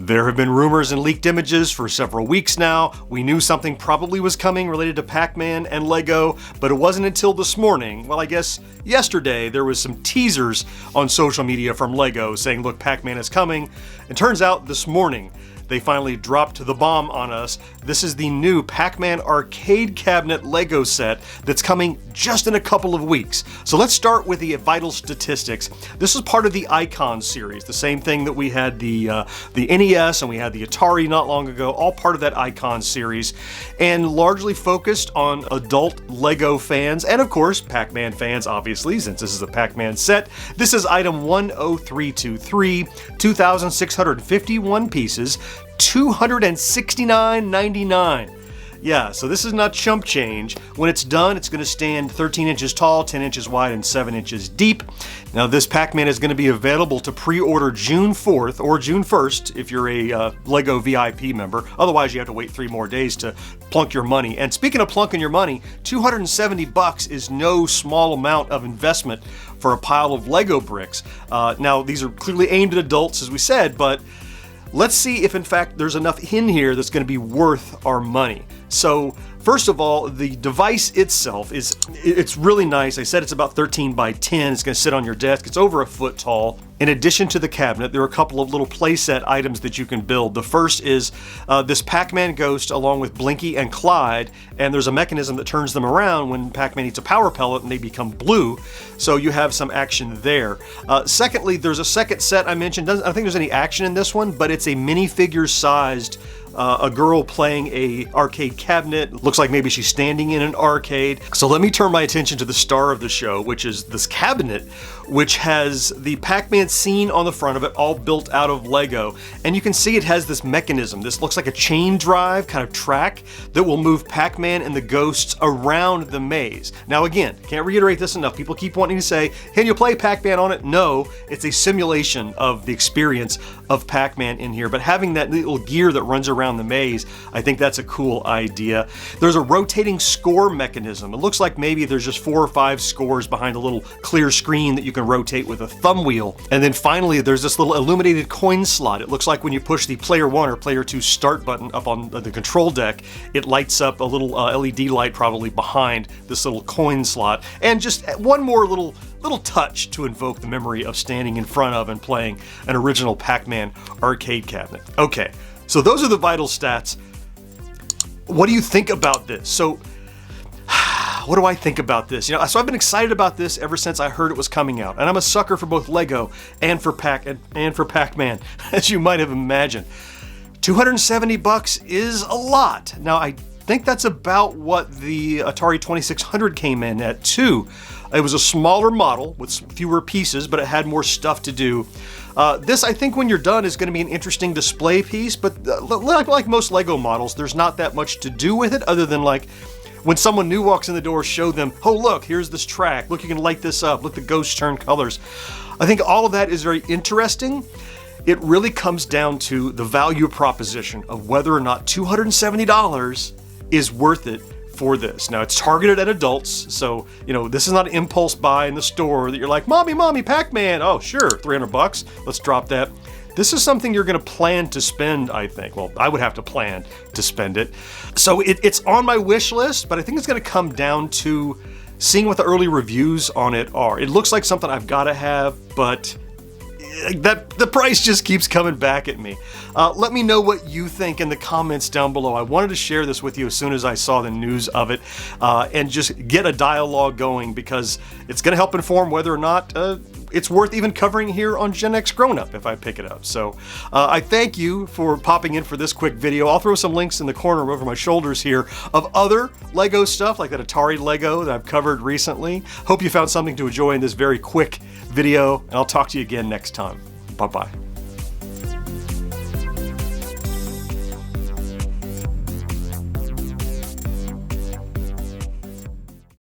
There have been rumors and leaked images for several weeks now. We knew something probably was coming related to Pac-Man and Lego, but it wasn't until this morning, well, I guess yesterday, there was some teasers on social media from Lego saying, look, Pac-Man is coming. And turns out this morning, they finally dropped the bomb on us. This is the new Pac-Man Arcade Cabinet Lego set that's coming just in a couple of weeks. So let's start with the vital statistics. This is part of the Icons series, the same thing that we had the NES and we had the Atari not long ago, all part of that Icons series, and largely focused on adult Lego fans and of course Pac-Man fans, obviously, since this is a Pac-Man set. This is item 10323, 2,651 pieces, $269.99. Yeah, so this is not chump change. When it's done, it's going to stand 13 inches tall, 10 inches wide, and 7 inches deep. Now, this Pac-Man is going to be available to pre-order June 4th or June 1st if you're a Lego VIP member. Otherwise, you have to wait 3 more days to plunk your money. And speaking of plunking your money, $270 is no small amount of investment for a pile of Lego bricks. Now, these are clearly aimed at adults, as we said, but let's see if in fact there's enough in here that's going to be worth our money. So first of all, the device itself it's really nice. I said it's about 13 by 10. It's going to sit on your desk. It's over a foot tall. In addition to the cabinet, there are a couple of little playset items that you can build. The first is this Pac-Man Ghost along with Blinky and Clyde, and there's a mechanism that turns them around when Pac-Man eats a power pellet and they become blue, so you have some action there. Secondly, there's a second set I mentioned. I don't think there's any action in this one, but it's a minifigure sized a girl playing a arcade cabinet. Looks like maybe she's standing in an arcade. So let me turn my attention to the star of the show, which is this cabinet, which has the Pac-Man scene on the front of it, all built out of Lego. And you can see it has this mechanism. This looks like a chain drive kind of track that will move Pac-Man and the ghosts around the maze. Now again, can't reiterate this enough. People keep wanting to say, can you play Pac-Man on it? No, it's a simulation of the experience of Pac-Man in here. But having that little gear that runs around the maze, I think that's a cool idea. There's a rotating score mechanism. It looks like maybe there's just 4 or 5 scores behind a little clear screen that you can rotate with a thumb wheel. And then finally, there's this little illuminated coin slot. It looks like when you push the player 1 or player 2 start button up on the control deck, it lights up a little LED light probably behind this little coin slot. And just one more little touch to invoke the memory of standing in front of and playing an original Pac-Man arcade cabinet. Okay, so those are the vital stats. What do you think about this? So, what do I think about this? So I've been excited about this ever since I heard it was coming out, and I'm a sucker for both Lego and for Pac-Man, as you might have imagined. $270 is a lot. Now, I think that's about what the Atari 2600 came in at too. It was a smaller model with fewer pieces, but it had more stuff to do. This, I think when you're done, is going to be an interesting display piece, but like most Lego models, there's not that much to do with it other than like when someone new walks in the door, show them, oh look, here's this track, look, you can light this up, look, the ghosts turn colors. I think all of that is very interesting. It really comes down to the value proposition of whether or not $270 is worth it for this. Now, it's targeted at adults, so this is not an impulse buy in the store that you're like, mommy, Pac-Man, oh sure, $300, let's drop that. This is something you're going to plan to spend, I think. Well, I would have to plan to spend it. So it's on my wish list, but I think it's going to come down to seeing what the early reviews on it are. It looks like something I've got to have, but the price just keeps coming back at me. Let me know what you think in the comments down below. I wanted to share this with you as soon as I saw the news of it, and just get a dialogue going, because it's going to help inform whether or not it's worth even covering here on GenXGrownUp if I pick it up. So I thank you for popping in for this quick video. I'll throw some links in the corner over my shoulders here of other Lego stuff like that Atari Lego that I've covered recently. Hope you found something to enjoy in this very quick video, and I'll talk to you again next time. Bye-bye.